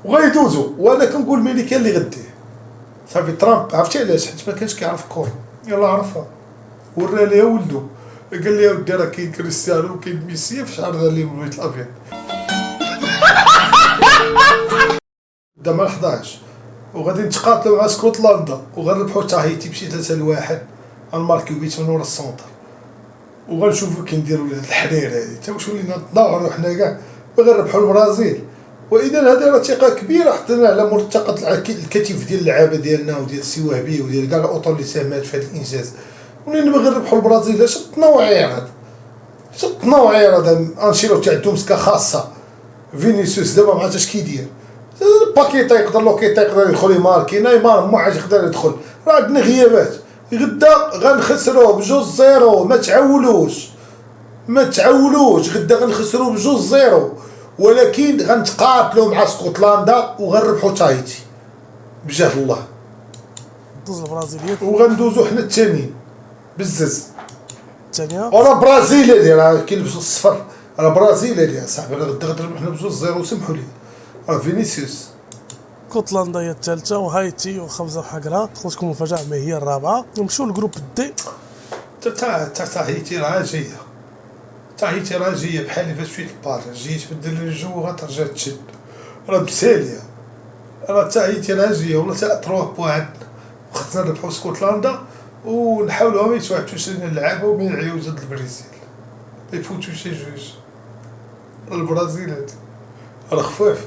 وغيدوزو. وانا كنقول ملي كان اللي غديه صافي ترامب. عرفتي علاش؟ حيت ما كانش كيعرف الكورة. يلا عرفها ورا ليها ولدو قال لي اودي راه كاين كريستيانو وكاين ميسي في شعر عليهم البيت الابيض. دا مع 11 وغادي نتقاتلوا مع اسكتلندا وغنربحوا تاهيتي بشي 3-1 غنماركيو بيت من ورا السونتر وغنشوفوا كي نديروا الحرير هذه تا واش ولينا نتظاهروا حنا كاع باغي نربحوا البرازيل. واذا هذه راه ثقه كبيره حطينا على مرتقط الكتف ديال اللعابه ديالنا وديال السي وهبي وديال كاع الاطر اللي ساهمات في هذا الانجاز. ولينا باغي نربحوا البرازيل. اش التنوعير هذا؟ اش التنوعير هذا؟ انشيلوتي عنده مسكه خاصه. فينيسيوس دابا ما عرفتش اش كيدير. باكيتا يقدر لوكيتا يقدر يدخل يماركي. نيمار ما عادش يقدر يدخل. راه عندنا غيابات. غدا غنخسروه ب2-0. ما تعولوش غدا غنخسروه ب2-0 ولكن غنتقاتلوا مع اسكتلندا وغنربحوا تايتي بجاه الله. دوز البرازيليين وغندوزو حنا الثانيين بالزز. الثانيه راه برازيل هادي راه كيلبسوا الصفر. راه برازيل هادي صاحبي. راه غدا غنربحوا حنا ب2-0 سمحوا لي. راه فينيسيوس. اسكتلندا هي الثالثه وهايتي وخمسه حقره. تكون مفاجاه ما هي الرابعه. نمشيو لجروب دي. تاهيتي راه جايه. تاهيتي راه جايه بحال فاش فيت البار جيت تبدل الجو وغترجع تشد. راه مساليه. راه تاهيتي راه جايه ولا تا 3 وخصنا نربحو اسكتلندا ونحاولوا ما يتوحدوش لنا اللعابه وما يعيوش ضد البرازيل. ما يفوتوش شي جوج. البرازيل هادي راه خفاف.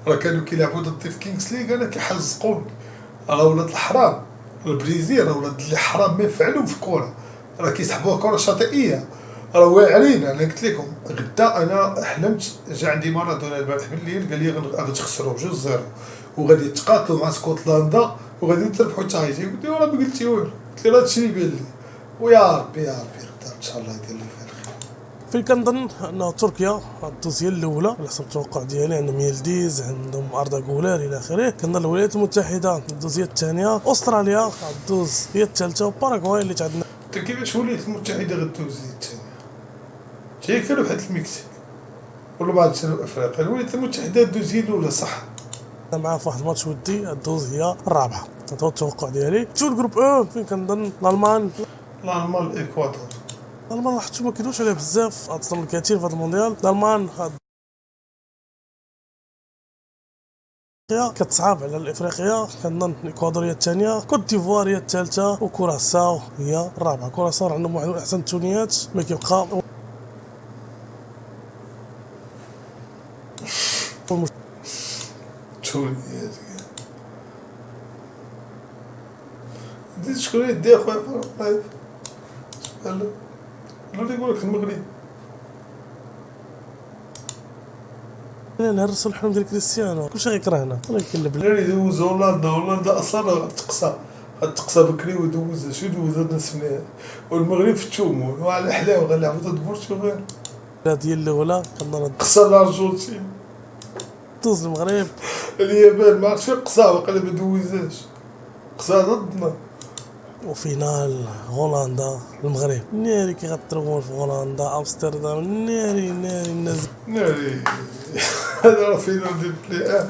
راه كانوا كيلعبوا ضدي في كينغز ليغ انا كيحزقوني. راه ولاد الحرام. البرازيل راه ولاد الحرام ما يفعلوا في الكره. راه كيسحبوها كره شاطئيه. راه واعرين. انا قلت لكم غدا انا حلمت جا عندي مارادونا البارح بالليل قال لي غادي تخسروا ب2-0 وغادي تقاتلوا مع اسكتلندا وغادي تربحوا تايتي. قلت له راه ما قلتي والو. قلت له هادشي اللي بان لي. ويا ربي غدا ان شاء الله يدير لي خير. فين كنظن ان تركيا الدوزيه الاولى على حسب التوقع ديالي. عندهم يلديز عندهم اردا غولار الى اخره. كنظن الولايات المتحده الدوزيه الثانيه. استراليا الدوز هي الثالثه. وباراغواي اللي عندنا. انت كيفاش الولايات المتحده غدوز هي الثانيه؟ هي كانوا بحال المكسيك ولا بعد شنو افريقيا. الولايات المتحده الدوزيه الاولى صح. معاه في واحد الماتش ودي الدوز هي الرابعه. هذا هو التوقع ديالي. شو الجروب فين كنظن الالمان الاكوادور. الالمان حتى ما كيدوش عليه بزاف. اصلا الكثير في هذا المونديال. الالمان كتصعب على الافريقيا. كنظن الاكوادور هي الثانيه. كوت ديفوار هي الثالثه. وكوراساو هي الرابعه. كوراساو عندهم واحد من احسن التونيات ما كيبقى. تونيات دي شكون يدي اخويا في اللايف؟ شكون اللي يقول لك المغرب؟ انا نهرسوا الحلم ديال كريستيانو كلشي غيكرهنا ولكن لا يدوز هولندا اصلا غتقصى بكري ودوز شو دوز هاد الناس والمغرب في التومون وعلى حلاوه غنلعبوا ضد البرتغال. ديال الاولى كنظن قصى الارجنتين دوز المغرب. اليابان ما عرفتش فين قصا وقال ما دوزاش قصا ضدنا. وفينال هولندا المغرب. ناري كي غتضربون في هولندا امستردام. ناري الناس ناري. هذا راه فينال ديال البلاي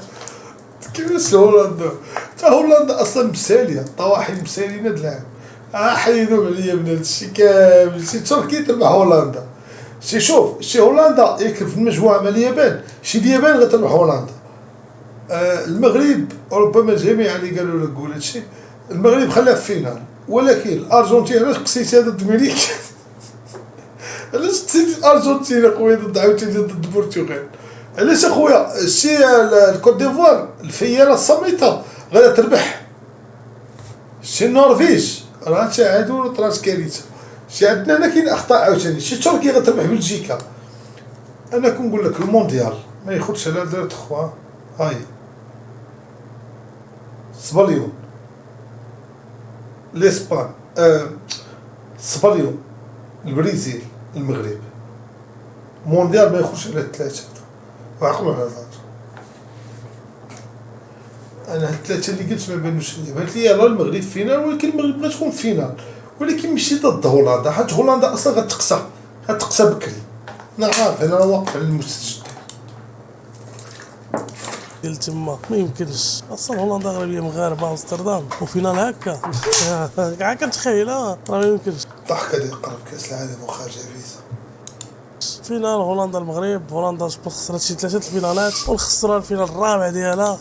كيفاش هولندا؟ تا هولندا اصلا مساليه. الطواحن مسالين هاد العام. حيدوا عليا من هادشي كامل. شي تركيا تربح هولندا. شوف هولندا ياك في المجموعه مع اليابان. اليابان غتربح هولندا. المغرب ربما جميع اللي قالوا لك قول هادشي. المغرب خلاها في فينال ولكن الارجنتين علاش قسيتها ضد الملك؟ علاش قسيتي الارجنتين اخويا ضد عاوتاني ضد البرتغال؟ علاش اخويا الكوت ديفوار الفياره الصامته غادا تربح. النرويج راه تعادل طراش كارثه. عندنا هنا كاين اخطاء عاوتاني. تركيا غتربح بلجيكا. انا كنقول لك المونديال ما ياخذش على 2-3. هاي سباليون الاسبان سباليون البرازيل المغرب. مونديال ما ياخذش على 3. وعقلوا على هذا. انا هاد 3 اللي قلت ما بانوش ليا. بانت لي يلاه المغرب فينال ولكن المغرب غتكون فينال ولكن ماشي ضد هولندا حيت هولندا اصلا غتقسى بكري. انا عارف انا واقف على المستجد. ديال تما ما يمكنش اصلا هولندا اغلبيه مغاربه امستردام وفينال هكا كاع كنتخيلها راه ما يمكنش. الضحكه اللي قرب كاس العالم وخارجه فيزا. فينال هولندا المغرب، هولندا خسرت شي 3 الفينالات ونخسرها الفينال الرابع ديالها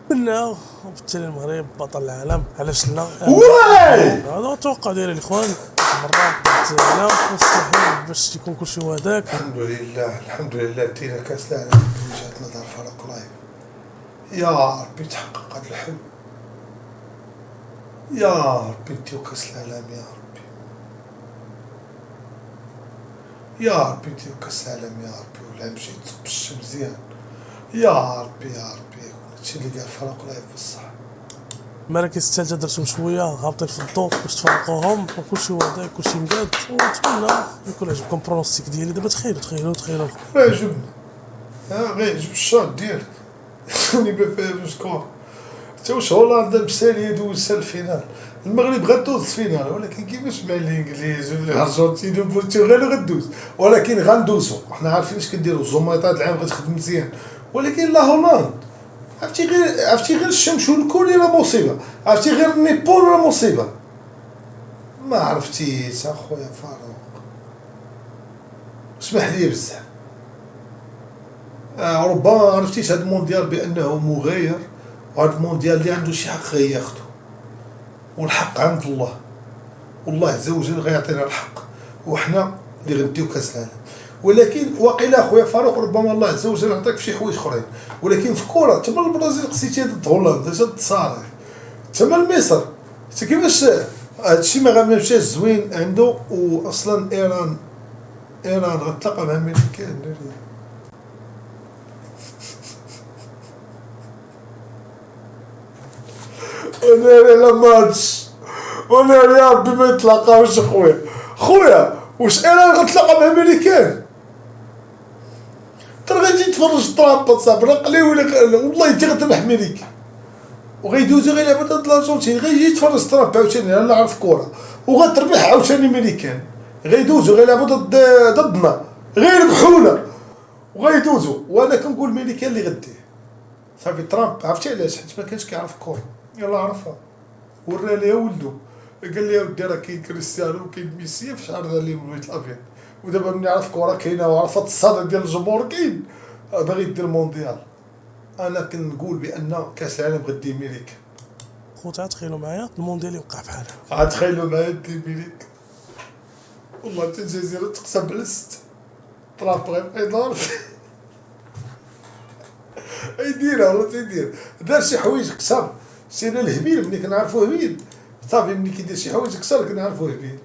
قلنا، وبالتالي المغرب بطل العالم. علاش لا؟ هذا هو التوقع ديالي الاخوان. مرات لا مستحيل باش يكون كلشي هو هذاك. الحمد لله دينا كاس العالم من وجهة نظر فرق لايف. يا ربي تحقق هذا الحلم، يا ربي نديو كاس العالم، يا ربي يا ربي نديو كاس العالم، يا ربي والعام جاي تطبش مزيان، يا ربي يا ربي. هادشي اللي قال فرق لايف بصح. المراكز الثالثه درتهم شويه هابطين في الضوء باش تفرقوهم وكلشي هو هذاك كلشي مقاد. ونتمنى يكون عجبكم البرونوستيك ديالي. دابا تخيلوا غيعجبنا، غيعجب الشوط ديالك اللي ما فيهاش كور. حتى واش هولندا مساليه دوزها الفينال، المغرب غدوز الفينال، ولكن كيفاش مع الانجليز والارجنتين والبرتغال غدوز، ولكن غندوزو. حنا عارفين اش كنديرو، الزوميطات العام غتخدم مزيان، ولكن لا هولندا عرفتي غير الشمس والكولي راه مصيبه، عرفتي غير نيبول راه مصيبه. ما عرفتيش اخويا فاروق، اسمح لي بزاف. ربما عرفتيش هذا المونديال بانه مغاير، وهذا المونديال اللي عنده شي حق غياخدو، والحق عند الله، والله عز وجل غيعطينا الحق، وحنا اللي غنديو كاس العالم. ولكن واقيلا خويا فاروق ربما الله عز وجل عطاك في شي حوايج اخرين، ولكن في الكره تما البرازيل قصيتيها ضد هولندا، جات التصاريح تما مصر، حتى كيفاش هادشي ما مشاش زوين عنده. واصلا ايران غتلاقى مع امريكان. وناري على ماتش، وناري يا ربي ما يتلاقاوش خويا واش ايران غتلاقى مع امريكان؟ ترى غادي تفرج طرامب صاحبي راه قليل والله انت غتربح امريكا، وغيدوزو غيلعبو ضد الارجنتين، غيجي يتفرج طرامب عاوتاني انا نعرف كورة، وغتربح عاوتاني امريكان، غيدوزو غيلعبو ضدنا غيربحونا وغيدوزو. وانا كنقول امريكان اللي غديه صافي. طرامب عرفتي علاش؟ حيت ما كانش كيعرف كورة، يلا عرفها ورا ليها ولدو، قال لي اودي راه كاين كريستيانو وكاين ميسي في شعر ذا اللي بغيت الابيض، ودابا ملي عرف كورة كاينه وعرفت الصدى ديال الجمهور كاين، باغي يدير مونديال. انا كنقول بان كاس العالم غدي امريكا. خوتها تخيلوا معايا المونديال يوقع بحالها، تخيلوا معايا دي امريكا، والله حتى الجزيره تقسم على 6 طراب غيبقى يدور يديرها والله تيدير. دار شي حوايج قسم سينا الهبيل، ملي كنعرفو هبيل صافي، ملي كيدير شي حوايج كسر كنعرفو هبيل.